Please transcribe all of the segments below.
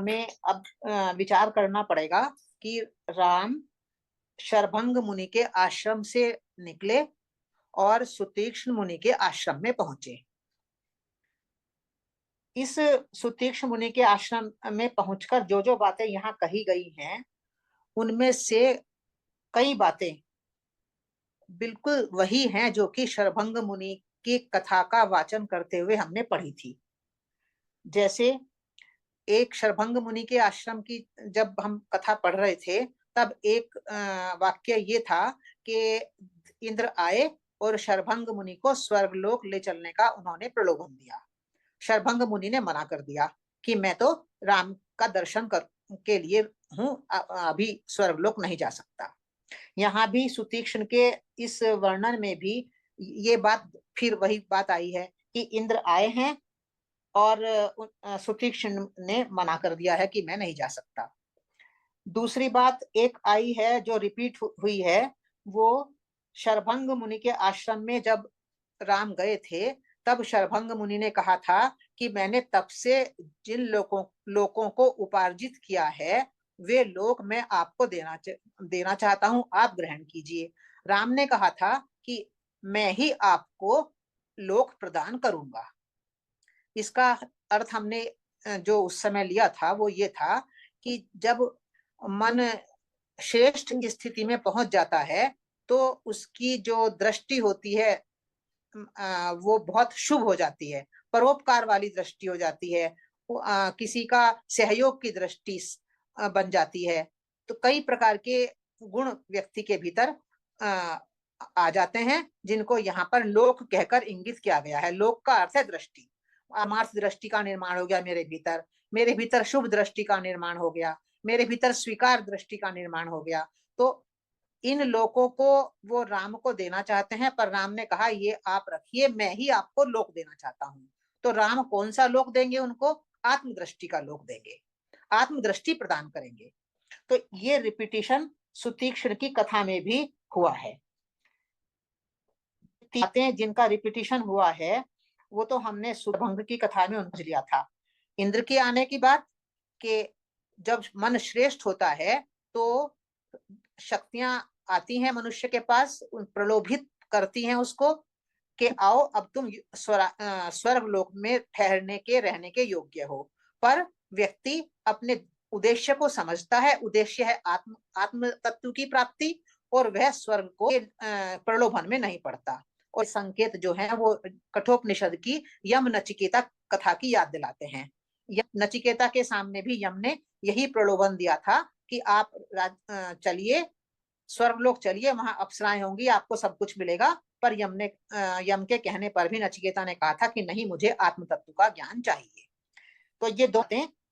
हमें अब विचार करना पड़ेगा कि राम शरभंग मुनि के आश्रम से निकले और सुतीक्ष्ण मुनि के आश्रम में पहुंचे। इस सुतीक्ष्ण मुनि के आश्रम में पहुंचकर जो जो बातें यहाँ कही गई हैं, उनमें से कई बातें बिल्कुल वही हैं जो कि शरभंग मुनि की कथा का वाचन करते हुए हमने पढ़ी थी। जैसे एक शरभंग मुनि के आश्रम की जब हम कथा पढ़ रहे थे, तब एक वाक्य ये था कि इंद्र आए और शरभंग मुनि को स्वर्गलोक ले चलने का उन्होंने प्रलोभन दिया। शरभंग मुनि ने मना कर दिया कि मैं तो राम का दर्शन कर के लिए हूँ, अभी स्वर्गलोक नहीं जा सकता। यहाँ भी सुतीक्ष्ण के इस वर्णन में भी ये बात फिर वही बात आई है कि इंद्र आए हैं और सुतीक्ष्ण ने मना कर दिया है कि मैं नहीं जा सकता। दूसरी बात एक आई है जो रिपीट हुई है, वो शरभंग मुनि के आश्रम में जब राम गए थे, तब शरभंग मुनि ने कहा था कि मैंने तब से जिन लोगों को उपार्जित किया है, वे लोग मैं आपको देना चाहता हूं, आप ग्रहण कीजिए। राम ने कहा था कि मैं ही आपको लोक प्रदान करूंगा। इसका अर्थ हमने जो उस समय लिया था वो ये था कि जब मन श्रेष्ठ स्थिति में पहुंच जाता है तो उसकी जो दृष्टि होती है वो बहुत शुभ हो जाती है, परोपकार वाली दृष्टि हो जाती है, किसी का सहयोग की दृष्टि बन जाती है। तो कई प्रकार के गुण व्यक्ति के भीतर आ जाते हैं, जिनको यहाँ पर लोक कहकर इंगित किया गया है। लोक का अर्थ है दृष्टि। अमार्थ दृष्टि का निर्माण हो गया मेरे भीतर शुभ दृष्टि का निर्माण हो गया, मेरे भीतर स्वीकार दृष्टि का निर्माण हो गया। तो इन लोकों को वो राम को देना चाहते हैं, पर राम ने कहा ये आप रखिए, मैं ही आपको लोक देना चाहता हूं। तो राम कौन सा लोक देंगे उनको? आत्मदृष्टि का लोक देंगे, आत्मदृष्टि प्रदान करेंगे। तो ये रिपीटिशन सुतीक्ष्ण की कथा में भी हुआ है। बातें जिनका रिपीटिशन हुआ है वो तो हमने सुभंग की कथा में समझ लिया था। इंद्र के आने की बात, कि जब मन श्रेष्ठ होता है तो शक्तियां आती हैं मनुष्य के पास, प्रलोभित करती हैं उसको कि आओ अब तुम स्वर्ग लोक में ठहरने के रहने के योग्य हो। पर व्यक्ति अपने उद्देश्य को समझता है, उद्देश्य है आत्म तत्व की प्राप्ति, और वह स्वर्ग को प्रलोभन में नहीं पड़ता। और संकेत जो है वो कठोपनिषद की यम नचिकेता कथा की याद दिलाते हैं। नचिकेता के सामने भी यम ने यही प्रलोभन दिया था कि आप चलिए स्वर्गलोक चलिए, वहां अप्सराएं होंगी, आपको सब कुछ मिलेगा। पर यम के कहने पर भी नचिकेता ने कहा था कि नहीं, मुझे आत्म तत्व का ज्ञान चाहिए। तो ये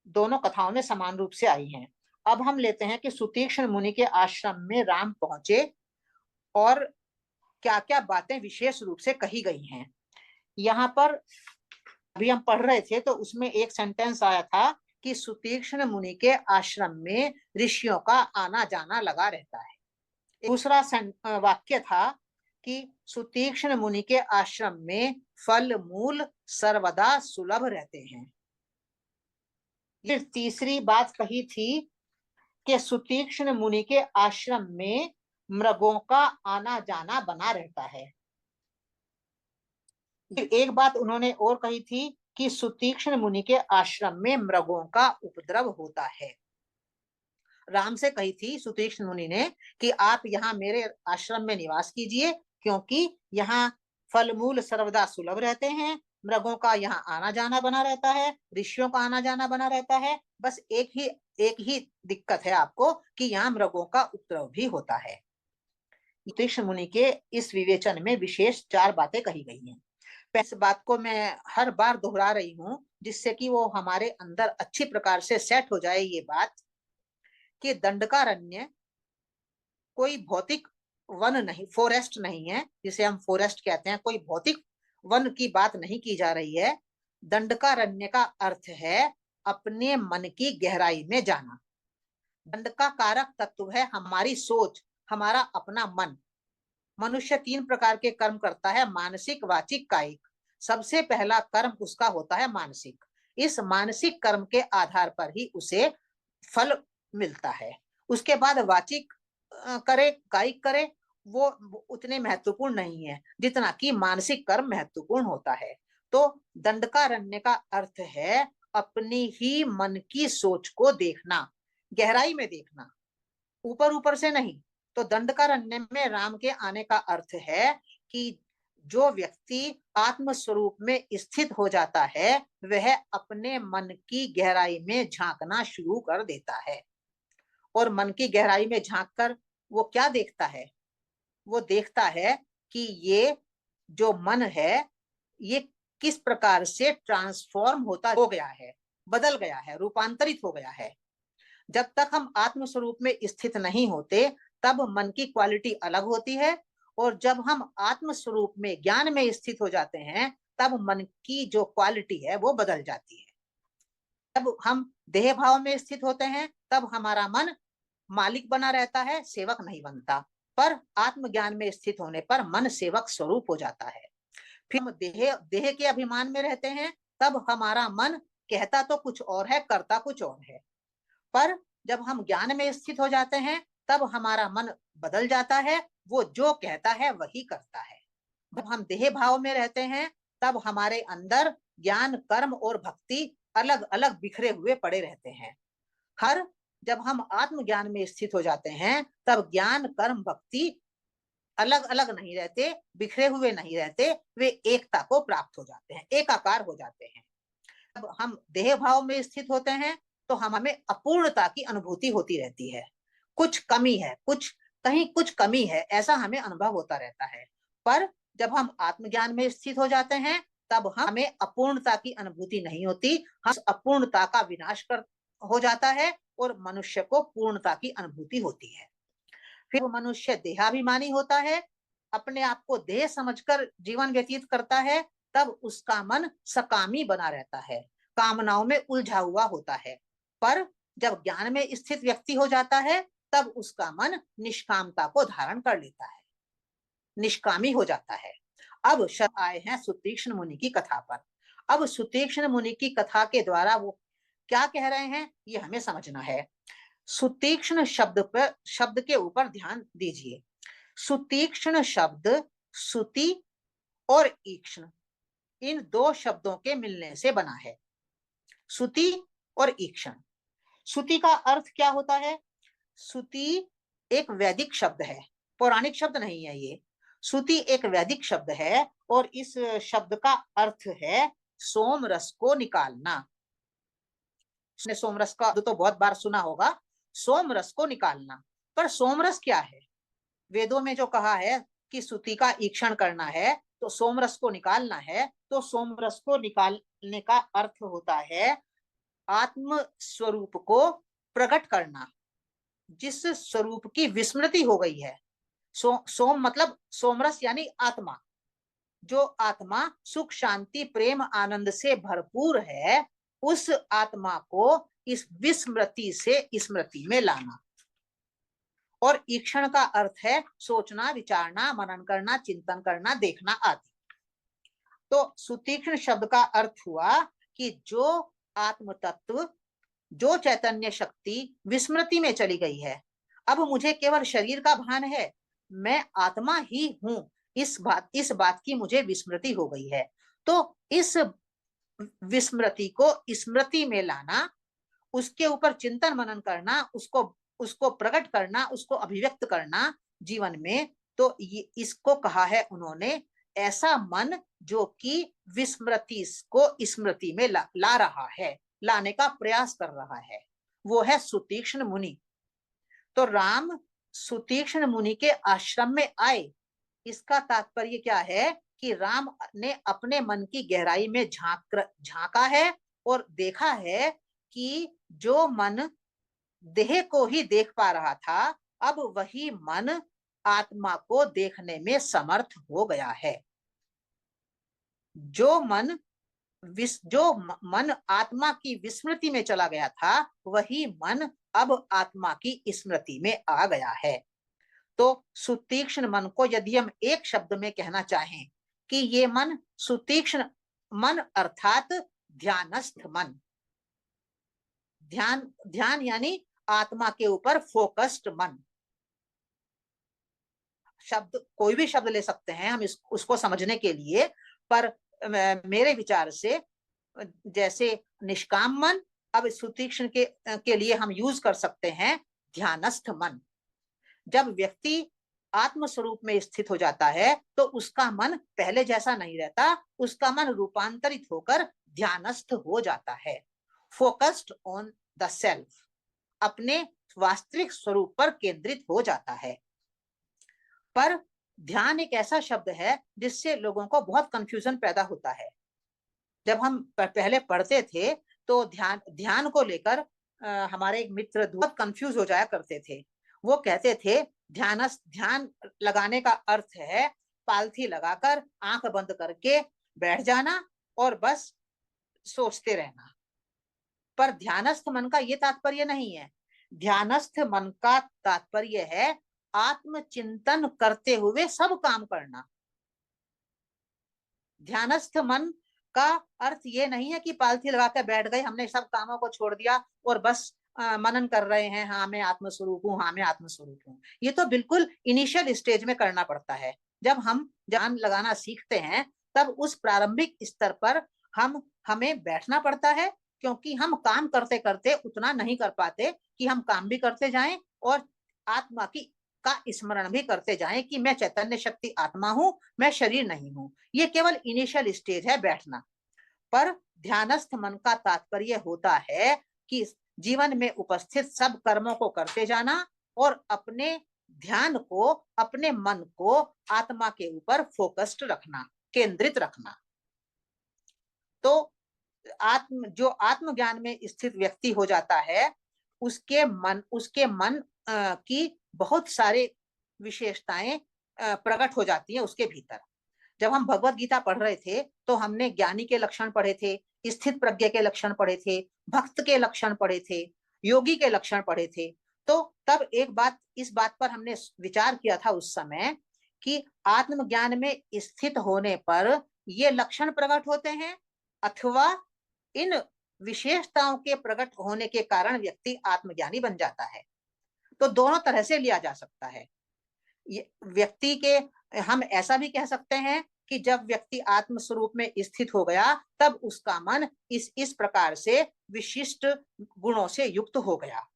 दोनों कथाओं में समान रूप से आई हैं। अब हम लेते हैं कि सुतीक्ष्ण मुनि के आश्रम में राम पहुंचे और क्या क्या बातें विशेष रूप से कही गई हैं। यहाँ पर अभी हम पढ़ रहे थे तो उसमें एक सेंटेंस आया था कि सुतीक्ष्ण मुनि के आश्रम में ऋषियों का आना जाना लगा रहता है। दूसरा वाक्य था कि सुतीक्ष्ण मुनि के आश्रम में फल मूल सर्वदा सुलभ रहते हैं। फिर तीसरी बात कही थी कि सुतीक्ष्ण मुनि के आश्रम में मृगों का आना जाना बना रहता है। एक बात उन्होंने और कही थी कि सुतीक्ष्ण मुनि के आश्रम में मृगों का उपद्रव होता है। राम से कही थी सुतीक्ष्ण मुनि ने कि आप यहाँ मेरे आश्रम में निवास कीजिए, क्योंकि यहाँ फल मूल सर्वदा सुलभ रहते हैं, मृगों का यहाँ आना जाना बना रहता है, ऋषियों का आना जाना बना रहता है। बस एक ही दिक्कत है आपको कि यहाँ मृगों का उपद्रव भी होता है। सुतीक्ष्ण मुनि के इस विवेचन में विशेष 4 बातें कही गई हैं। इस बात को मैं हर बार दोहरा रही हूँ जिससे कि वो हमारे अंदर अच्छी प्रकार से सेट हो जाए ये बात कि दंडकारण्य कोई भौतिक वन नहीं, फॉरेस्ट नहीं है जिसे हम फॉरेस्ट कहते हैं, कोई भौतिक वन की बात नहीं की जा रही है। दंडकारण्य का अर्थ है अपने मन की गहराई में जाना। दंड का कारक तत्व है हमारी सोच, हमारा अपना मन। मनुष्य 3 प्रकार के कर्म करता है, मानसिक, वाचिक, कायिक। सबसे पहला कर्म उसका होता है मानसिक। इस मानसिक कर्म के आधार पर ही उसे फल मिलता है। उसके बाद वाचिक करे, कायिक करे, वो उतने महत्वपूर्ण नहीं है जितना कि मानसिक कर्म महत्वपूर्ण होता है। तो दंडकारण्य का अर्थ है अपनी ही मन की सोच को देखना, गहराई में देखना, ऊपर ऊपर से नहीं। तो दंडकारण्य में राम के आने का अर्थ है कि जो व्यक्ति आत्म स्वरूप में स्थित हो जाता है वह अपने मन की गहराई में झांकना शुरू कर देता है। और मन की गहराई में झांक कर वो क्या देखता है? वो देखता है कि ये जो मन है ये किस प्रकार से ट्रांसफॉर्म होता हो गया है, बदल गया है, रूपांतरित हो गया है। जब तक हम आत्म स्वरूप में स्थित नहीं होते तब मन की क्वालिटी अलग होती है, और जब हम आत्म स्वरूप में ज्ञान में स्थित हो जाते हैं तब मन की जो क्वालिटी है वो बदल जाती है। जब हम देह भाव में स्थित होते हैं तब हमारा मन मालिक बना रहता है, सेवक नहीं बनता। पर आत्मज्ञान में स्थित होने पर मन सेवक स्वरूप हो जाता है। फिर हम देह देह के अभिमान में रहते हैं तब हमारा मन कहता तो कुछ और है, करता कुछ और है। पर जब हम ज्ञान में स्थित हो जाते हैं तब हमारा मन बदल जाता है, वो जो कहता है वही करता है। जब हम देह भाव में रहते हैं तब हमारे अंदर ज्ञान, कर्म और भक्ति अलग अलग बिखरे हुए पड़े रहते हैं। हर जब हम आत्मज्ञान में स्थित हो जाते हैं तब ज्ञान, कर्म, भक्ति अलग अलग नहीं रहते, बिखरे हुए नहीं रहते, वे एकता को प्राप्त हो जाते हैं, एकाकार हो जाते हैं। जब हम देह भाव में स्थित होते हैं तो हमें अपूर्णता की अनुभूति होती रहती है, कुछ कमी है, कहीं कुछ कमी है, ऐसा हमें अनुभव होता रहता है। पर जब हम आत्मज्ञान में स्थित हो जाते हैं तब हमें अपूर्णता की अनुभूति नहीं होती, हम अपूर्णता का विनाश कर हो जाता है और मनुष्य को पूर्णता की अनुभूति होती है। फिर वो मनुष्य देहाभिमानी होता है, अपने आप को देह समझकर जीवन व्यतीत करता है, तब उसका मन सकामी बना रहता है, कामनाओं में उलझा हुआ होता है। पर जब ज्ञान में स्थित व्यक्ति हो जाता है तब उसका मन निष्कामता को धारण कर लेता है, निष्कामी हो जाता है। अब आए हैं सुतीक्ष्ण मुनि की कथा पर। अब सुतीक्ष्ण मुनि की कथा के द्वारा वो क्या कह रहे हैं ये हमें समझना है। सुतीक्ष्ण शब्द के ऊपर ध्यान दीजिए। सुतीक्ष्ण शब्द सुति और ईक्ष्ण इन दो शब्दों के मिलने से बना है, सुति और ईक्षण। सुति का अर्थ क्या होता है? सुति एक वैदिक शब्द है, पौराणिक शब्द नहीं है ये। सुति एक वैदिक शब्द है और इस शब्द का अर्थ है सोम रस को निकालना। उसने सोम रस का तो बहुत बार सुना होगा, सोम रस को निकालना। पर सोम रस क्या है? वेदों में जो कहा है कि सुति का ईक्षण करना है तो सोम रस को निकालना है, तो सोम रस को निकालने का अर्थ होता है आत्म स्वरूप को प्रकट करना, जिस स्वरूप की विस्मृति हो गई है। सोम मतलब सोमरस यानी आत्मा, जो आत्मा सुख, शांति, प्रेम, आनंद से भरपूर है, उस आत्मा को इस विस्मृति से स्मृति में लाना। और ईक्षण का अर्थ है सोचना, विचारना, मनन करना, चिंतन करना, देखना आदि। तो सुतीक्ष्ण शब्द का अर्थ हुआ कि जो आत्म तत्व, जो चैतन्य शक्ति विस्मृति में चली गई है, अब मुझे केवल शरीर का भान है, मैं आत्मा ही हूं, इस बात की मुझे विस्मृति हो गई है। तो इस विस्मृति को स्मृति में लाना, उसके ऊपर चिंतन मनन करना, उसको प्रकट करना, उसको अभिव्यक्त करना जीवन में, तो ये इसको कहा है उन्होंने ऐसा मन जो कि विस्मृति को स्मृति में ला रहा है, लाने का प्रयास कर रहा है, वो है सुतीक्ष्ण मुनि। तो राम सुतीक्ष्ण मुनि के आश्रम में आए, इसका तात्पर्य क्या है कि राम ने अपने मन की गहराई में झांका है और देखा है कि जो मन देह को ही देख पा रहा था, अब वही मन आत्मा को देखने में समर्थ हो गया है। जो मन आत्मा की विस्मृति में चला गया था, वही मन अब आत्मा की स्मृति में आ गया है। तो सुतीक्ष्ण मन को यदि हम एक शब्द में कहना चाहें कि ये मन सुतीक्ष्ण मन अर्थात ध्यानस्थ मन। ध्यान, ध्यान यानी आत्मा के ऊपर फोकस्ड मन। शब्द कोई भी शब्द ले सकते हैं हम उसको समझने के लिए, पर मेरे विचार से जैसे निष्काम मन, अब सुतीक्ष्ण के लिए हम यूज कर सकते हैं ध्यानस्थ मन। जब व्यक्ति आत्म स्वरूप में स्थित हो जाता है तो उसका मन पहले जैसा नहीं रहता, उसका मन रूपांतरित होकर ध्यानस्थ हो जाता है। फोकस्ड ऑन द सेल्फ, अपने वास्तविक स्वरूप पर केंद्रित हो जाता है। पर ध्यान एक ऐसा शब्द है जिससे लोगों को बहुत कंफ्यूजन पैदा होता है। जब हम पहले पढ़ते थे तो ध्यान को लेकर हमारे एक मित्र बहुत कंफ्यूज हो जाया करते थे। वो कहते थे ध्यान लगाने का अर्थ है पालथी लगाकर आंख बंद करके बैठ जाना और बस सोचते रहना। पर ध्यानस्थ मन का ये तात्पर्य नहीं है। ध्यानस्थ मन का तात्पर्य है आत्मचिंतन करते हुए सब काम करना। ध्यानस्थ मन का अर्थ ये नहीं है कि पालथी लगाकर बैठ गए, हमने सब कामों को छोड़ दिया और बस मनन कर रहे हैं, हाँ मैं आत्मस्वरूप हूँ, हाँ मैं आत्मस्वरूप हूँ। ये तो बिल्कुल इनिशियल स्टेज में करना पड़ता है। जब हम ध्यान लगाना सीखते हैं तब उस प्रारंभिक स्तर पर हमें बैठना पड़ता है, क्योंकि हम काम करते करते उतना नहीं कर पाते कि हम काम भी करते जाएं और आत्मा की का स्मरण भी करते जाएं कि मैं चैतन्य शक्ति आत्मा हूं, मैं शरीर नहीं हूं। ये केवल इनिशियल स्टेज है बैठना। पर ध्यानस्थ मन का तात्पर्य होता है कि जीवन में उपस्थित सब कर्मों को करते जाना और अपने ध्यान को, अपने मन को आत्मा के ऊपर फोकस्ड रखना, केंद्रित रखना। तो जो आत्मज्ञान में स्थित व्यक्ति हो जाता है उसके मन की बहुत सारे विशेषताएं प्रकट हो जाती हैं उसके भीतर। जब हम भगवत गीता पढ़ रहे थे तो हमने ज्ञानी के लक्षण पढ़े थे, स्थित प्रज्ञ के लक्षण पढ़े थे, भक्त के लक्षण पढ़े थे, योगी के लक्षण पढ़े थे। तो तब इस बात पर हमने विचार किया था उस समय कि आत्मज्ञान में स्थित होने पर ये लक्षण प्रकट होते हैं अथवा इन विशेषताओं के प्रकट होने के कारण व्यक्ति आत्मज्ञानी बन जाता है। तो दोनों तरह से लिया जा सकता है। व्यक्ति के हम ऐसा भी कह सकते हैं कि जब व्यक्ति आत्म स्वरूप में स्थित हो गया तब उसका मन इस प्रकार से विशिष्ट गुणों से युक्त हो गया।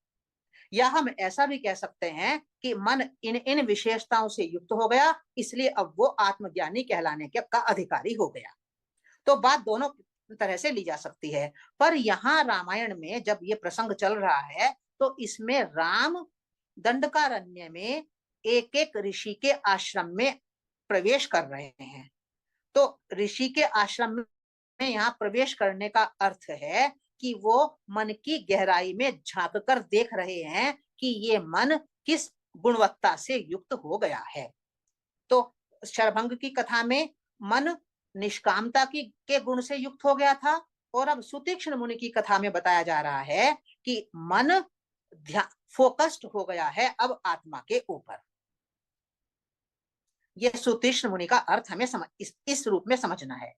या हम ऐसा भी कह सकते हैं कि मन इन विशेषताओं से युक्त हो गया, इसलिए अब वो आत्मज्ञानी कहलाने का अधिकारी हो गया। तो बात दोनों तरह से ली जा सकती है। पर यहाँ रामायण में जब ये प्रसंग चल रहा है तो इसमें राम दंडकारण्य में एक एक ऋषि के आश्रम में प्रवेश कर रहे हैं। तो ऋषि के आश्रम में यहाँ प्रवेश करने का अर्थ है कि वो मन की गहराई में झांक कर देख रहे हैं कि ये मन किस गुणवत्ता से युक्त हो गया है। तो शरभंग की कथा में मन निष्कामता के गुण से युक्त हो गया था और अब सुतीक्ष्ण मुनि की कथा में बताया जा रहा है कि मन फोकस्ड हो गया है अब आत्मा के ऊपर। यह सुतीक्ष्ण मुनि का अर्थ हमें इस रूप में समझना है।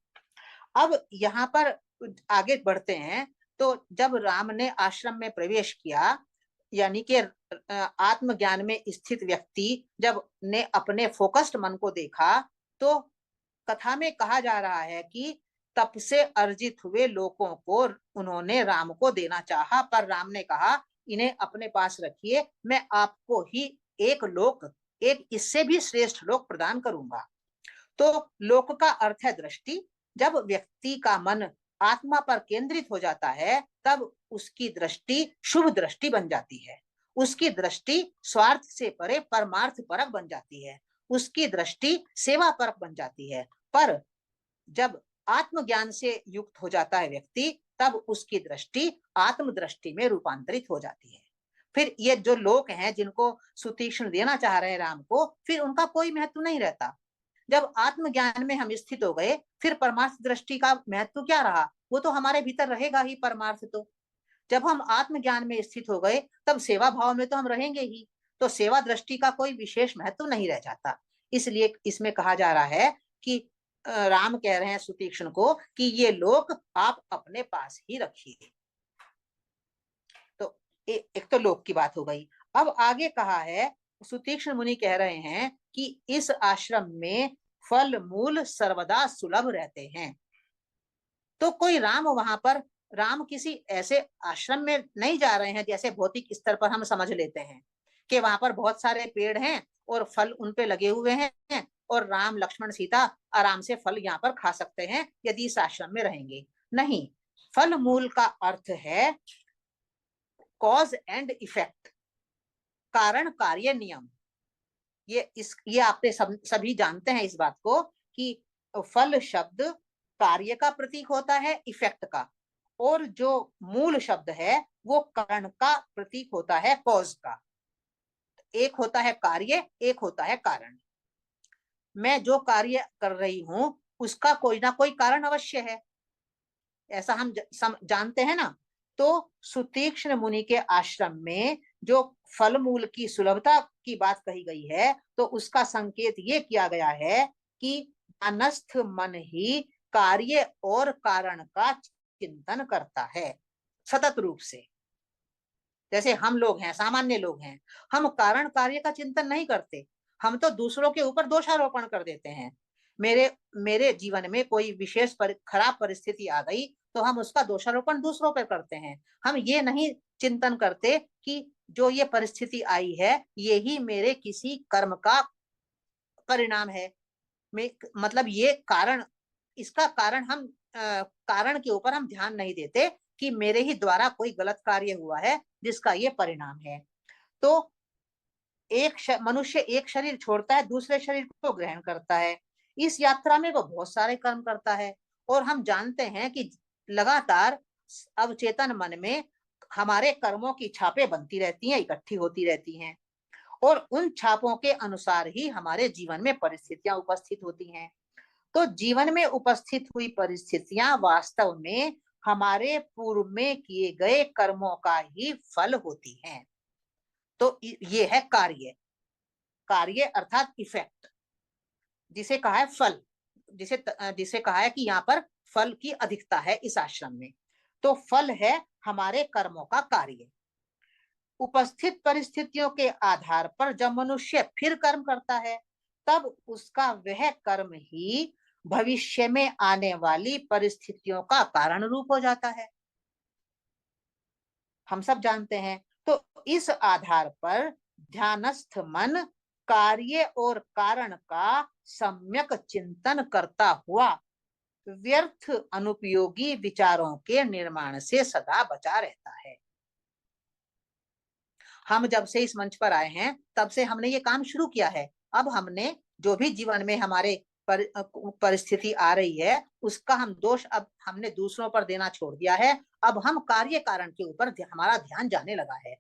अब यहाँ पर आगे बढ़ते हैं। तो जब राम ने आश्रम में प्रवेश किया, यानी कि आत्मज्ञान में स्थित व्यक्ति जब ने अपने फोकस्ड मन को देखा, तो कथा में कहा जा रहा है कि तप से अर्जित हुए लोकों को उन्होंने राम को देना चाहा, पर राम ने कहा इन्हें अपने पास रखिए, मैं आपको ही एक इससे भी श्रेष्ठ लोक प्रदान करूंगा। तो लोक का अर्थ है दृष्टि। जब व्यक्ति का मन आत्मा पर केंद्रित हो जाता है तब उसकी दृष्टि शुभ दृष्टि बन जाती है। उसकी दृष्टि स्वार्थ से परे परमार्थ परक बन जाती है। उसकी दृष्टि सेवा परक बन जाती है। पर जब आत्मज्ञान से युक्त हो जाता है व्यक्ति तब उसकी दृष्टि आत्म दृष्टि में रूपांतरित हो जाती है। फिर ये जो लोग हैं जिनको सुतीक्ष्ण देना चाह रहे हैं राम को, फिर उनका कोई महत्व नहीं रहता। जब आत्मज्ञान में हम स्थित हो गए फिर परमार्थ दृष्टि का महत्व क्या रहा? वो तो हमारे भीतर रहेगा ही परमार्थ। तो जब हम आत्मज्ञान में स्थित हो गए तब सेवा भाव में तो हम रहेंगे ही, तो सेवा दृष्टि का कोई विशेष महत्व नहीं रह जाता। इसलिए इसमें कहा जा रहा है कि राम कह रहे हैं सुतीक्ष्ण को कि ये लोक आप अपने पास ही रखिए। तो एक तो लोक की बात हो गई। अब आगे कहा है, सुतीक्ष्ण मुनि कह रहे हैं कि इस आश्रम में फल मूल सर्वदा सुलभ रहते हैं। तो कोई राम वहां पर, राम किसी ऐसे आश्रम में नहीं जा रहे हैं जैसे भौतिक स्तर पर हम समझ लेते हैं कि वहां पर बहुत सारे पेड़ हैं और फल उन पे लगे हुए हैं और राम लक्ष्मण सीता आराम से फल यहाँ पर खा सकते हैं यदि इस आश्रम में रहेंगे। नहीं, फल मूल का अर्थ है कॉज एंड इफेक्ट, कारण कार्य नियम। ये आपने सभी जानते हैं इस बात को कि फल शब्द कार्य का प्रतीक होता है, इफेक्ट का, और जो मूल शब्द है वो कारण का प्रतीक होता है, कॉज का। एक होता है कार्य, एक होता है कारण। मैं जो कार्य कर रही हूं उसका कोई ना कोई कारण अवश्य है, ऐसा हम जानते हैं ना। तो सुतीक्ष्ण मुनि के आश्रम में जो फल मूल की सुलभता की बात कही गई है तो उसका संकेत ये किया गया है कि अनस्थ मन ही कार्य और कारण का चिंतन करता है सतत रूप से। जैसे हम लोग हैं, सामान्य लोग हैं, हम कारण कार्य का चिंतन नहीं करते, हम तो दूसरों के ऊपर दोषारोपण कर देते हैं। मेरे मेरे जीवन में कोई विशेष खराब परिस्थिति आ गई तो हम उसका दोषारोपण दूसरों पर करते हैं। हम ये नहीं चिंतन करते कि जो ये परिस्थिति आई है ये ही मेरे किसी कर्म का परिणाम है। मतलब ये कारण, इसका कारण हम कारण के ऊपर हम ध्यान नहीं देते कि मेरे ही द्वारा कोई गलत कार्य हुआ है जिसका ये परिणाम है। तो मनुष्य एक शरीर छोड़ता है, दूसरे शरीर को ग्रहण करता है। इस यात्रा में वो बहुत सारे कर्म करता है और हम जानते हैं कि लगातार अवचेतन मन में हमारे कर्मों की छापें बनती रहती हैं, इकट्ठी होती रहती हैं और उन छापों के अनुसार ही हमारे जीवन में परिस्थितियां उपस्थित होती हैं। तो जीवन में उपस्थित हुई परिस्थितियां वास्तव में हमारे पूर्व में किए गए कर्मों का ही फल होती हैं। तो ये है कार्य, कार्य अर्थात इफेक्ट, जिसे कहा है फल, जिसे कहा है कि यहाँ पर फल की अधिकता है इस आश्रम में। तो फल है हमारे कर्मों का कार्य। उपस्थित परिस्थितियों के आधार पर जब मनुष्य फिर कर्म करता है तब उसका वह कर्म ही भविष्य में आने वाली परिस्थितियों का कारण रूप हो जाता है, हम सब जानते हैं। तो इस आधार पर ध्यानस्थ मन कार्य और कारण का सम्यक चिंतन करता हुआ व्यर्थ अनुपयोगी विचारों के निर्माण से सदा बचा रहता है। हम जब से इस मंच पर आए हैं तब से हमने ये काम शुरू किया है। अब हमने जो भी जीवन में हमारे परिस्थिति आ रही है उसका हम दोष अब हमने दूसरों पर देना छोड़ दिया है। अब हम कार्य कारण के ऊपर हमारा ध्यान जाने लगा है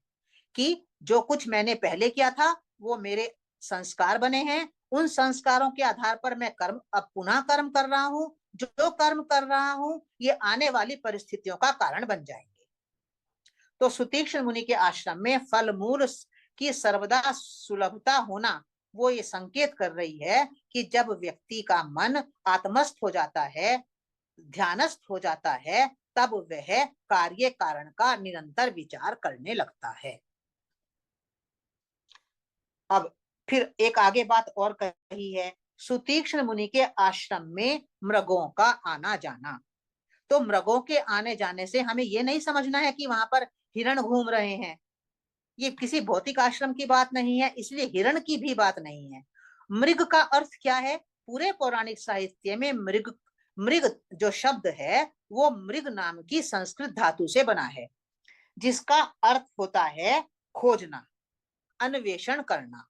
कि जो कुछ मैंने पहले किया था वो मेरे संस्कार बने हैं, उन संस्कारों के आधार पर मैं कर्म अब पुनः कर्म कर रहा हूँ, जो कर्म कर रहा हूँ ये आने वाली परिस्थितियों का कारण बन जाएंगे। तो सुतीक्ष्ण मुनि के आश्रम में फल मूल की सर्वदा सुलभता होना वो ये संकेत कर रही है कि जब व्यक्ति का मन आत्मस्थ हो जाता है, ध्यानस्थ हो जाता है, तब वह कार्य कारण का निरंतर विचार करने लगता है। अब फिर एक आगे बात और कही है, सुतीक्ष्ण मुनि के आश्रम में मृगों का आना जाना। तो मृगों के आने जाने से हमें ये नहीं समझना है कि वहां पर हिरण घूम रहे हैं, ये किसी भौतिक आश्रम की बात नहीं है, इसलिए हिरण की भी बात नहीं है। मृग का अर्थ क्या है? पूरे पौराणिक साहित्य में मृग, मृग जो शब्द है वो मृग नाम की संस्कृत धातु से बना है जिसका अर्थ होता है खोजना, अन्वेषण करना।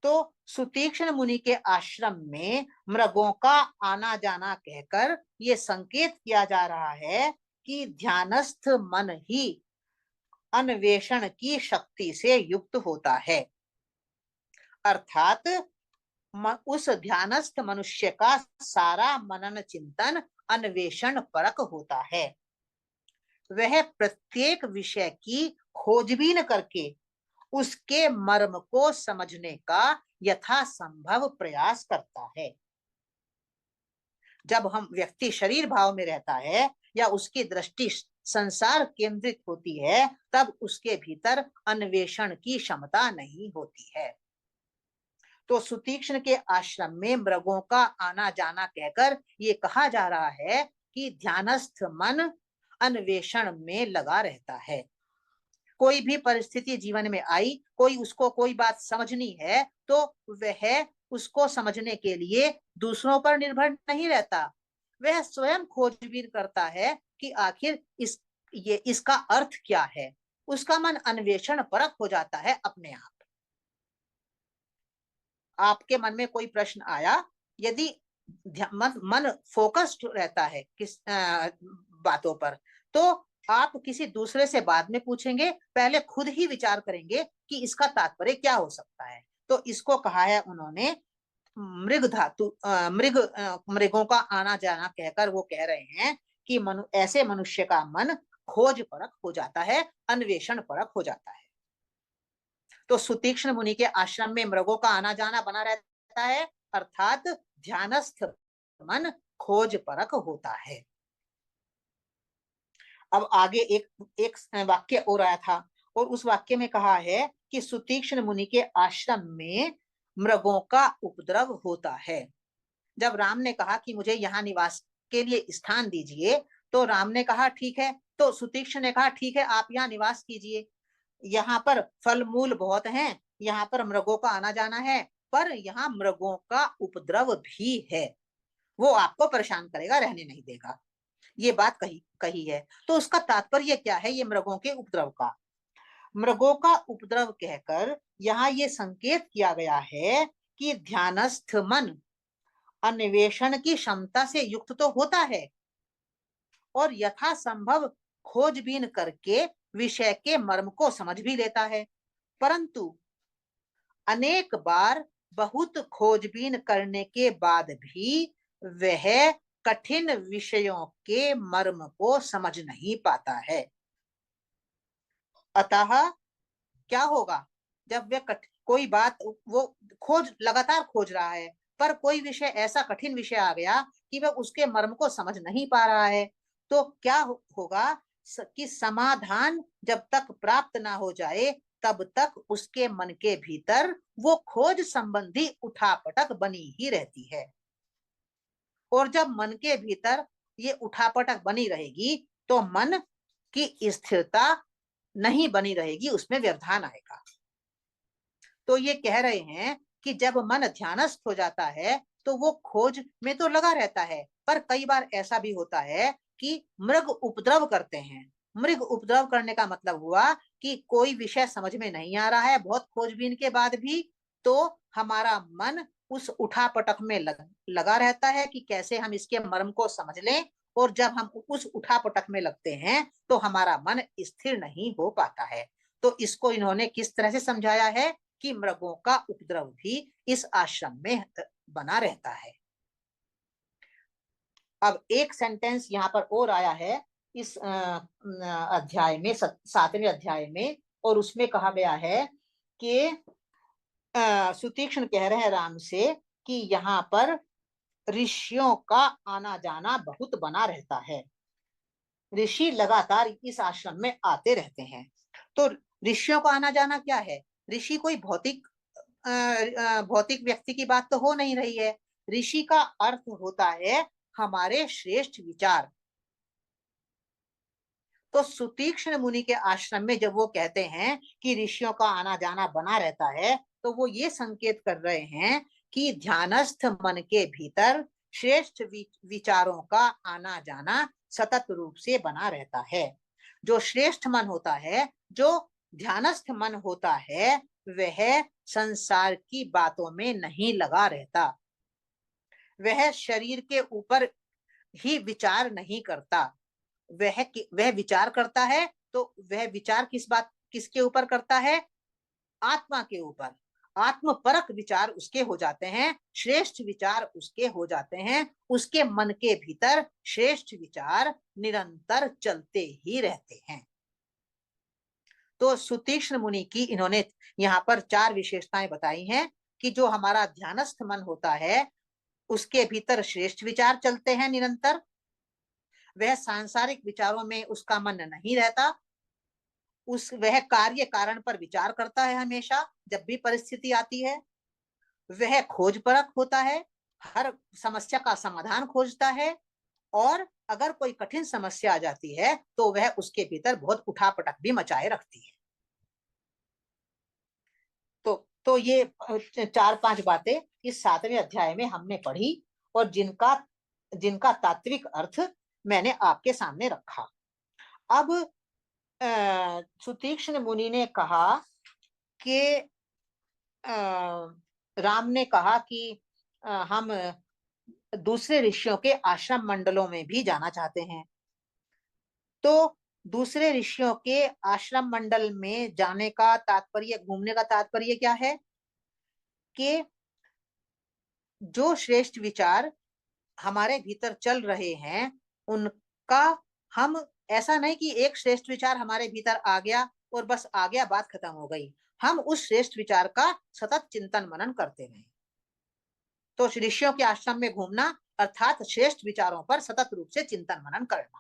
तो सुतीक्ष्ण मुनि के आश्रम में मृगों का आना जाना कहकर ये संकेत किया जा रहा है कि ध्यानस्थ मन ही अन्वेषण की शक्ति से युक्त होता है, अर्थात उस ध्यानस्थ मनुष्य का सारा मनन चिंतन अन्वेषण परक होता है। वह प्रत्येक विषय की खोजबीन करके उसके मर्म को समझने का यथासंभव प्रयास करता है। जब हम व्यक्ति शरीर भाव में रहता है या उसकी दृष्टि संसार केंद्रित होती है, तब उसके भीतर अन्वेषण की क्षमता नहीं होती है। तो सुतीक्ष्ण के आश्रम में मृगों का आना जाना कहकर ये कहा जा रहा है कि ध्यानस्थ मन अन्वेषण में लगा रहता है। कोई भी परिस्थिति जीवन में आई, उसको कोई बात समझनी है, तो वह उसको समझने के लिए दूसरों पर निर्भर नहीं रहता। वह स्वयं खोजबीन करता है कि आखिर इसका अर्थ क्या है। उसका मन अन्वेषण परक हो जाता है अपने आप। आपके मन में कोई प्रश्न आया, यदि मन फोकस्ड रहता है किस बातों पर, तो आप किसी दूसरे से बाद में पूछेंगे, पहले खुद ही विचार करेंगे कि इसका तात्पर्य क्या हो सकता है। तो इसको कहा है उन्होंने मृग धातु, मृगों का आना जाना कहकर वो कह रहे हैं कि ऐसे मनुष्य का मन खोज परक हो जाता है, अन्वेषण परक हो जाता है। तो सुतीक्ष्ण मुनि के आश्रम में मृगों का आना जाना बना रहता है, अर्थात ध्यानस्थ मन खोज परक होता है। अब आगे एक वाक्य और आया था, और उस वाक्य में कहा है कि सुतीक्ष्ण मुनि के आश्रम में मृगों का उपद्रव होता है। जब राम ने कहा कि मुझे यहाँ निवास के लिए स्थान दीजिए, तो राम ने कहा ठीक है, तो सुतीक्ष्ण ने कहा ठीक है, आप यहाँ निवास कीजिए। यहाँ पर फल मूल बहुत हैं, यहाँ पर मृगों का आना जाना है, पर यहाँ मृगों का उपद्रव भी है, वो आपको परेशान करेगा, रहने नहीं देगा। ये बात कही है। तो उसका तात्पर्य क्या है ये मृगों के उपद्रव का? मृगों का उपद्रव कहकर यहाँ ये संकेत किया गया है कि ध्यानस्थ मन अन्वेषण की क्षमता से युक्त तो होता है और यथासंभव खोजबीन करके विषय के मर्म को समझ भी लेता है, परंतु अनेक बार बहुत खोजबीन करने के बाद भी वह कठिन विषयों के मर्म को समझ नहीं पाता है। अतः क्या होगा, जब वह कोई बात वो लगातार खोज रहा है, पर कोई विषय ऐसा कठिन विषय आ गया कि वह उसके मर्म को समझ नहीं पा रहा है, तो क्या होगा कि समाधान जब तक प्राप्त ना हो जाए, तब तक उसके मन के भीतर वो खोज संबंधी उठापटक बनी ही रहती है। और जब मन के भीतर ये उठापटक बनी रहेगी, तो मन की स्थिरता नहीं बनी रहेगी, उसमें व्यवधान आएगा। तो ये कह रहे हैं कि जब मन ध्यानस्थ हो जाता है, तो वो खोज में तो लगा रहता है, पर कई बार ऐसा भी होता है कि मृग उपद्रव करते हैं। मृग उपद्रव करने का मतलब हुआ कि कोई विषय समझ में नहीं आ रहा है बहुत खोजबीन के बाद भी, तो हमारा मन उस उठापटक में लगा रहता है कि कैसे हम इसके मर्म को समझ लें, और जब हम उस उठापटक में लगते हैं, तो हमारा मन स्थिर नहीं हो पाता है। तो इसको इन्होंने किस तरह से समझाया है कि मृगों का उपद्रव भी इस आश्रम में बना रहता है। अब एक सेंटेंस यहाँ पर और आया है इस अध्याय में, 7वें अध्याय में, और उसमें कहा गया है कि सुतीक्ष्ण कह रहे हैं राम से कि यहाँ पर ऋषियों का आना जाना बहुत बना रहता है, ऋषि लगातार इस आश्रम में आते रहते हैं। तो ऋषियों का आना जाना क्या है? ऋषि कोई भौतिक व्यक्ति की बात तो हो नहीं रही है। ऋषि का अर्थ होता है हमारे श्रेष्ठ विचार। तो सुतीक्ष्ण मुनि के आश्रम में जब वो कहते हैं कि ऋषियों का आना जाना बना रहता है, तो वो ये संकेत कर रहे हैं कि ध्यानस्थ मन के भीतर श्रेष्ठ विचारों का आना जाना सतत रूप से बना रहता है। जो श्रेष्ठ मन होता है, जो ध्यानस्थ मन होता है, वह संसार की बातों में नहीं लगा रहता, वह शरीर के ऊपर ही विचार नहीं करता। वह विचार करता है, तो वह विचार किसके ऊपर करता है? आत्मा के ऊपर। आत्मपरक विचार उसके हो जाते हैं, श्रेष्ठ विचार उसके हो जाते हैं, उसके मन के भीतर श्रेष्ठ विचार निरंतर चलते ही रहते हैं। तो सुतीक्ष्ण मुनि की इन्होंने यहाँ पर 4 विशेषताएं बताई हैं कि जो हमारा ध्यानस्थ मन होता है, उसके भीतर श्रेष्ठ विचार चलते हैं निरंतर, वह सांसारिक विचारों में उसका मन नहीं रहता, वह कार्य कारण पर विचार करता है हमेशा जब भी परिस्थिति आती है, वह खोज परख होता है, हर समस्या का समाधान खोजता है, और अगर कोई कठिन समस्या आ जाती है तो वह उसके भीतर बहुत उठापटक भी मचाए रखती है। तो ये 4-5 बातें इस 7वें अध्याय में हमने पढ़ी, और जिनका जिनका तात्विक अर्थ मैंने आपके सामने रखा। अब सुतीक्ष्ण मुनि ने कहा कि राम ने कहा कि हम दूसरे ऋषियों के आश्रम मंडलों में भी जाना चाहते हैं। तो दूसरे ऋषियों के आश्रम मंडल में जाने का तात्पर्य, घूमने का तात्पर्य क्या है कि जो श्रेष्ठ विचार हमारे भीतर चल रहे हैं उनका हम, ऐसा नहीं कि एक श्रेष्ठ विचार हमारे भीतर आ गया और बस आ गया, बात खत्म हो गई, हम उस श्रेष्ठ विचार का सतत चिंतन मनन करते रहें। तो ऋषियों के आश्रम में घूमना अर्थात श्रेष्ठ विचारों पर सतत रूप से चिंतन मनन करना।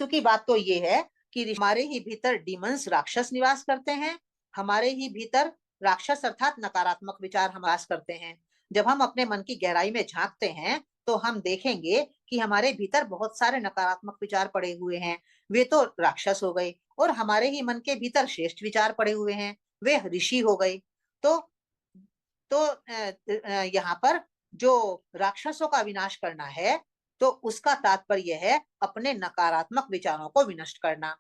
की बात तो ये है कि हमारे ही भीतर डीमंस, राक्षस निवास करते हैं, हमारे ही भीतर राक्षस अर्थात नकारात्मक विचार हम वास करते हैं। जब हम अपने मन की गहराई में झांकते हैं तो हम देखेंगे कि हमारे भीतर बहुत सारे नकारात्मक विचार पड़े हुए हैं, वे तो राक्षस हो गए, और हमारे ही मन के भीतर श्रेष्ठ विचार पड़े हुए हैं, वे ऋषि हो गए। तो यहाँ पर जो राक्षसों का विनाश करना है तो उसका तात्पर्य है अपने नकारात्मक विचारों को विनष्ट करना।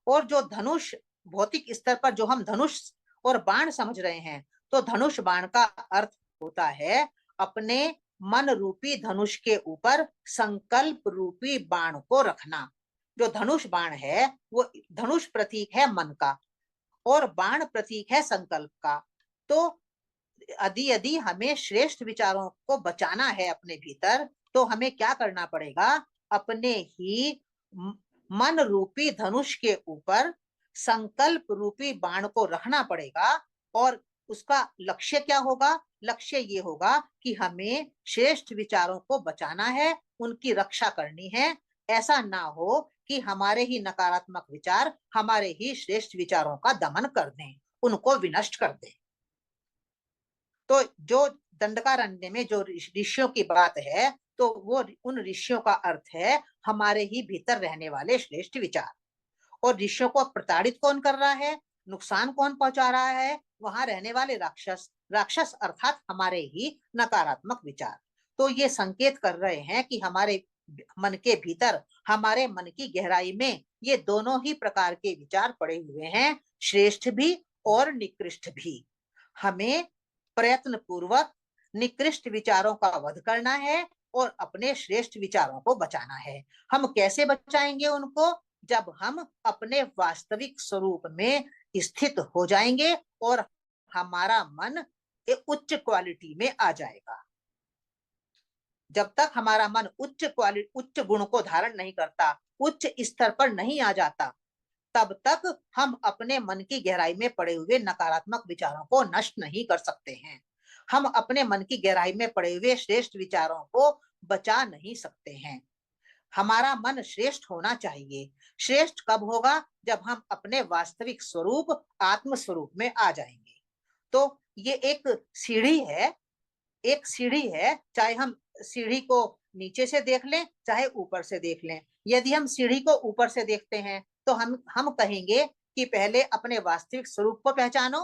और जो धनुष, भौतिक स्तर पर जो हम धनुष और बाण समझ रहे हैं, तो धनुष बाण का अर्थ होता है अपने मन रूपी धनुष के ऊपर संकल्प रूपी बाण को रखना। जो धनुष बाण है वो धनुष प्रतीक है मन का और बाण प्रतीक है संकल्प का। तो यदि हमें श्रेष्ठ विचारों को बचाना है अपने भीतर, तो हमें क्या करना पड़ेगा, अपने ही मन रूपी धनुष के ऊपर संकल्प रूपी बाण को रखना पड़ेगा। और उसका लक्ष्य क्या होगा, लक्ष्य ये होगा कि हमें श्रेष्ठ विचारों को बचाना है, उनकी रक्षा करनी है। ऐसा ना हो कि हमारे ही नकारात्मक विचार हमारे ही श्रेष्ठ विचारों का दमन कर दें, उनको विनष्ट कर दें। तो जो दंडकारण्य में जो ऋषियों की बात है, तो वो उन ऋषियों का अर्थ है हमारे ही भीतर रहने वाले श्रेष्ठ विचार। और ऋषियों को प्रताड़ित कौन कर रहा है, नुकसान कौन पहुंचा रहा है, वहां रहने वाले राक्षस, राक्षस अर्थात हमारे ही नकारात्मक विचार। तो ये संकेत कर रहे हैं कि हमारे मन के भीतर, हमारे मन की गहराई में ये दोनों ही प्रकार के विचार पड़े हुए हैं, श्रेष्ठ भी और निकृष्ट भी। हमें प्रयत्न पूर्वक निकृष्ट विचारों का वध करना है और अपने श्रेष्ठ विचारों को बचाना है। हम कैसे बचाएंगे उनको, जब हम अपने वास्तविक स्वरूप में स्थित हो जाएंगे और हमारा मन एक उच्च क्वालिटी में आ जाएगा। जब तक हमारा मन उच्च गुण को धारण नहीं करता, उच्च स्तर पर नहीं आ जाता, तब तक हम अपने मन की गहराई में पड़े हुए नकारात्मक विचारों को नष्ट नहीं कर सकते हैं। हम अपने मन की गहराई में पड़े हुए श्रेष्ठ विचारों को बचा नहीं सकते हैं। हमारा मन श्रेष्ठ होना चाहिए। श्रेष्ठ कब होगा, जब हम अपने वास्तविक स्वरूप, आत्म स्वरूप में आ जाएंगे। तो ये एक सीढ़ी है, एक सीढ़ी है, चाहे हम सीढ़ी को नीचे से देख लें चाहे ऊपर से देख लें। यदि हम सीढ़ी को ऊपर से देखते हैं तो हम कहेंगे कि पहले अपने वास्तविक स्वरूप को पहचानो।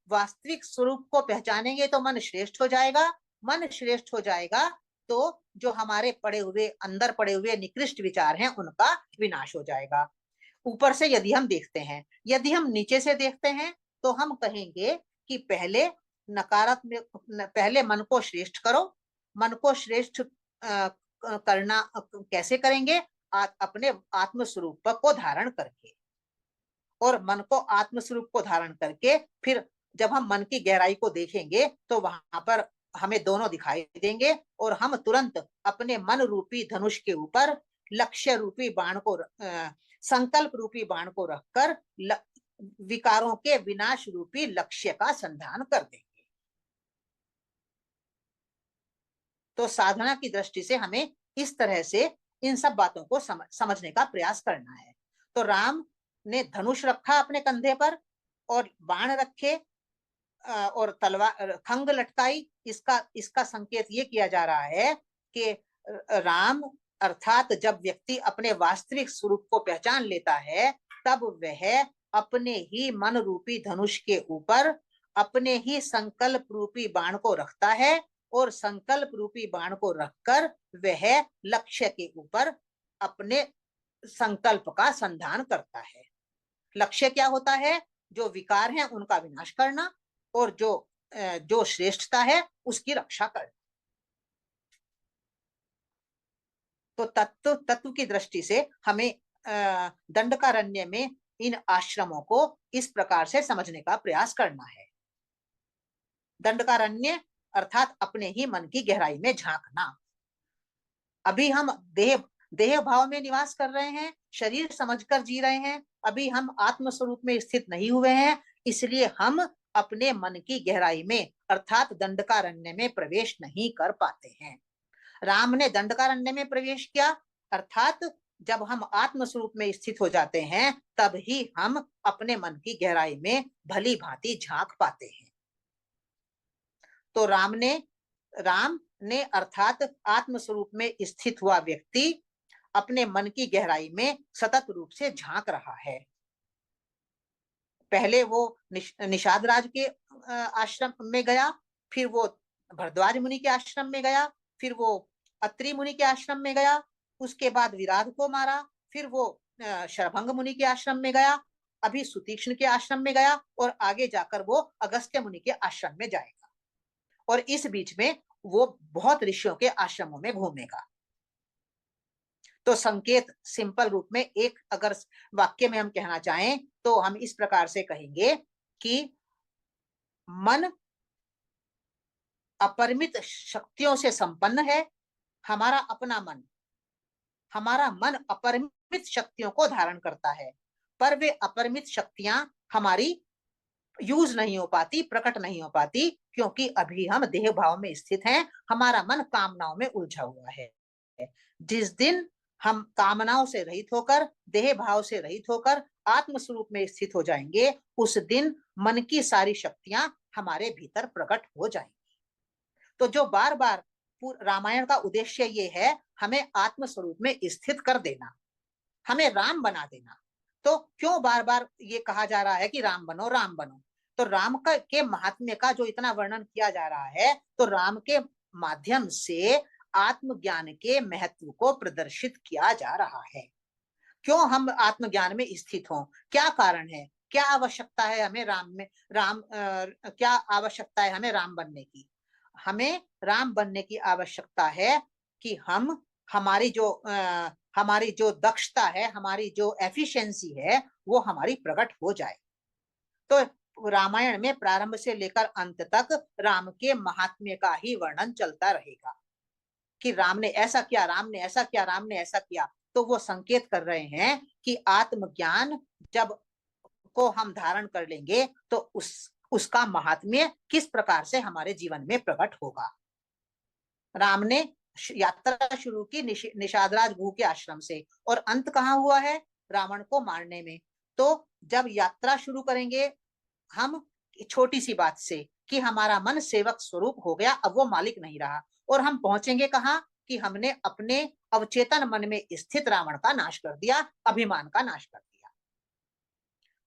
वास्तविक स्वरूप को पहचानेंगे तो मन श्रेष्ठ हो जाएगा। मन श्रेष्ठ हो जाएगा तो जो हमारे पड़े हुए, अंदर पड़े हुए निकृष्ट विचार हैं उनका विनाश हो जाएगा। ऊपर से यदि हम देखते हैं, यदि हम नीचे से देखते हैं तो हम कहेंगे कि पहले नकारात्मक, पहले मन को श्रेष्ठ करो। मन को श्रेष्ठ करना कैसे करेंगे, अपने आत्म स्वरूप को धारण करके। और मन को आत्म स्वरूप को धारण करके फिर जब हम मन की गहराई को देखेंगे तो वहां पर हमें दोनों दिखाई देंगे और हम तुरंत अपने मन रूपी धनुष के ऊपर लक्ष्य रूपी बाण को, संकल्प रूपी बाण को रखकर विकारों के विनाश रूपी लक्ष्य का संधान कर देंगे। तो साधना की दृष्टि से हमें इस तरह से इन सब बातों को समझने का प्रयास करना है। तो राम ने धनुष रखा अपने कंधे पर और बाण रखे और तलवार खंग लटकाई। इसका इसका संकेत ये किया जा रहा है कि राम अर्थात जब व्यक्ति अपने वास्तविक स्वरूप को पहचान लेता है तब वह अपने ही मन रूपी धनुष के ऊपर अपने ही संकल्प रूपी बाण को रखता है और संकल्प रूपी बाण को रखकर वह लक्ष्य के ऊपर अपने संकल्प का संधान करता है। लक्ष्य क्या होता है? जो विकार हैं उनका विनाश करना और जो श्रेष्ठता है उसकी रक्षा करना। तो तत्व की दृष्टि से हमें दंडकारण्य में इन आश्रमों को इस प्रकार से समझने का प्रयास करना है। दंडकारण्य अर्थात अपने ही मन की गहराई में झांकना। अभी हम देह भाव में निवास कर रहे हैं, शरीर समझकर जी रहे हैं, अभी हम आत्म स्वरूप में स्थित नहीं हुए हैं, इसलिए हम अपने मन की गहराई में अर्थात दंडकारण्य में प्रवेश नहीं कर पाते हैं। राम ने दंडकारण्य में प्रवेश किया अर्थात जब हम आत्म स्वरूप में स्थित हो जाते हैं तब ही हम अपने मन की गहराई में भली भांति झांक पाते हैं। तो राम ने अर्थात आत्म स्वरूप में स्थित हुआ व्यक्ति अपने मन की गहराई में सतत रूप से झांक रहा है। पहले वो निषाद राज के आश्रम में गया, फिर वो भरद्वाज मुनि के आश्रम में गया, फिर वो अत्रि मुनि के आश्रम में गया, उसके बाद विराट को मारा, फिर वो शरभंग मुनि के आश्रम में गया, अभी सुतीक्ष्ण के आश्रम में गया और आगे जाकर वो अगस्त्य मुनि के आश्रम में जाएगा और इस बीच में वो बहुत ऋषियों के आश्रमों में घूमेगा। तो संकेत सिंपल रूप में एक अगर वाक्य में हम कहना चाहें तो हम इस प्रकार से कहेंगे कि मन अपरिमित शक्तियों से संपन्न है। हमारा मन अपरिमित शक्तियों को धारण करता है, पर वे अपरिमित शक्तियां हमारी यूज नहीं हो पाती, प्रकट नहीं हो पाती, क्योंकि अभी हम देह भाव में स्थित हैं, हमारा मन कामनाओं में उलझा हुआ है। जिस दिन हम कामनाओं से रहित होकर, देह भाव से रहित होकर आत्म स्वरूप में स्थित हो जाएंगे, उस दिन मन की सारी शक्तियां हमारे भीतर प्रकट हो जाएंगी। तो जो बार बार रामायण का उद्देश्य ये है, हमें आत्म स्वरूप में स्थित कर देना, हमें राम बना देना। तो क्यों बार बार ये कहा जा रहा है कि राम बनो, राम बनो? तो राम के महात्म्य का जो इतना वर्णन किया जा रहा है, तो राम के माध्यम से आत्मज्ञान के महत्व को प्रदर्शित किया जा रहा है। क्यों हम आत्मज्ञान में स्थित हों, क्या कारण है, क्या आवश्यकता है हमें क्या आवश्यकता है हमें राम बनने की? हमें राम बनने की आवश्यकता है कि हमारी जो दक्षता है, हमारी जो एफिशिएंसी है, वो हमारी प्रकट हो जाए। तो रामायण में प्रारंभ से लेकर अंत तक राम के महात्म्य का ही वर्णन चलता रहेगा कि राम ने ऐसा किया, राम ने ऐसा किया, राम ने ऐसा किया। तो वो संकेत कर रहे हैं कि आत्मज्ञान जब को हम धारण कर लेंगे तो उसका महात्म्य किस प्रकार से हमारे जीवन में प्रकट होगा। राम ने यात्रा शुरू की निषादराज भू के आश्रम से और अंत कहाँ हुआ है? रावण को मारने में। तो जब यात्रा शुरू करेंगे हम छोटी सी बात से कि हमारा मन सेवक स्वरूप हो गया, अब वो मालिक नहीं रहा, और हम पहुंचेंगे कहाँ कि हमने अपने अवचेतन मन में स्थित रावण का नाश कर दिया, अभिमान का नाश कर दिया।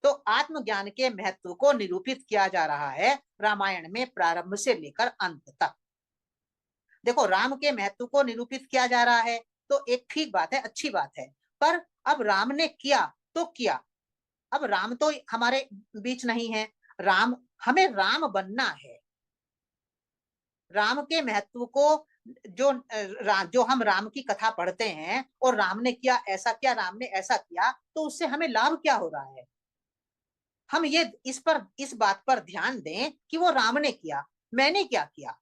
तो आत्मज्ञान के महत्व को निरूपित किया जा रहा है रामायण में प्रारंभ से लेकर अंत तक। देखो, राम के महत्व को निरूपित किया जा रहा है तो एक ठीक बात है, अच्छी बात है, पर अब राम ने किया तो किया, अब राम तो हमारे बीच नहीं है, हमें राम बनना है। राम के महत्व को जो हम राम की कथा पढ़ते हैं और राम ने किया ऐसा किया, राम ने ऐसा किया, तो उससे हमें लाभ क्या हो रहा है? हम इस बात पर ध्यान दें कि वो राम ने किया, मैंने क्या किया,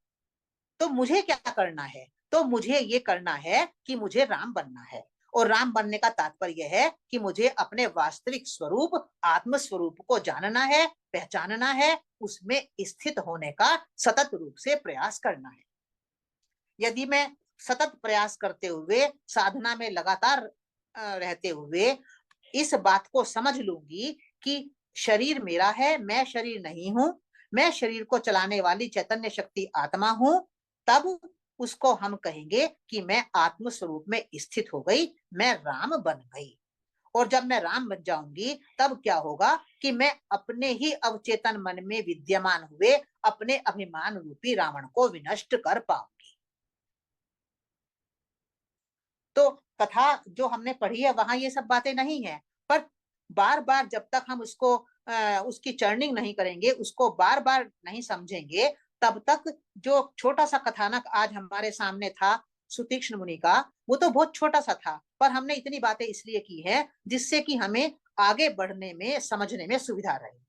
तो मुझे क्या करना है? तो मुझे ये करना है कि मुझे राम बनना है, और राम बनने का तात्पर्य है कि मुझे अपने वास्तविक स्वरूप आत्म स्वरूप को जानना है, पहचानना है, उसमें स्थित होने का सतत रूप से प्रयास करना है। यदि मैं सतत प्रयास करते हुए साधना में लगातार रहते हुए इस बात को समझ लूंगी कि शरीर मेरा है, मैं शरीर नहीं हूं, मैं शरीर को चलाने वाली चैतन्य शक्ति आत्मा हूं, तब उसको हम कहेंगे कि मैं आत्म स्वरूप में स्थित हो गई, मैं राम बन गई। और जब मैं राम बन जाऊंगी तब क्या होगा कि मैं अपने ही अवचेतन मन में विद्यमान हुए अपने अभिमान रूपी रावण को विनष्ट कर पाऊंगी। तो कथा जो हमने पढ़ी है वहां ये सब बातें नहीं है, पर बार बार जब तक हम उसकी चर्निंग नहीं करेंगे, उसको बार बार नहीं समझेंगे, तब तक जो छोटा सा कथानक आज हमारे सामने था सुतीक्ष्ण मुनि का, वो तो बहुत छोटा सा था, पर हमने इतनी बातें इसलिए की है जिससे कि हमें आगे बढ़ने में समझने में सुविधा रहे।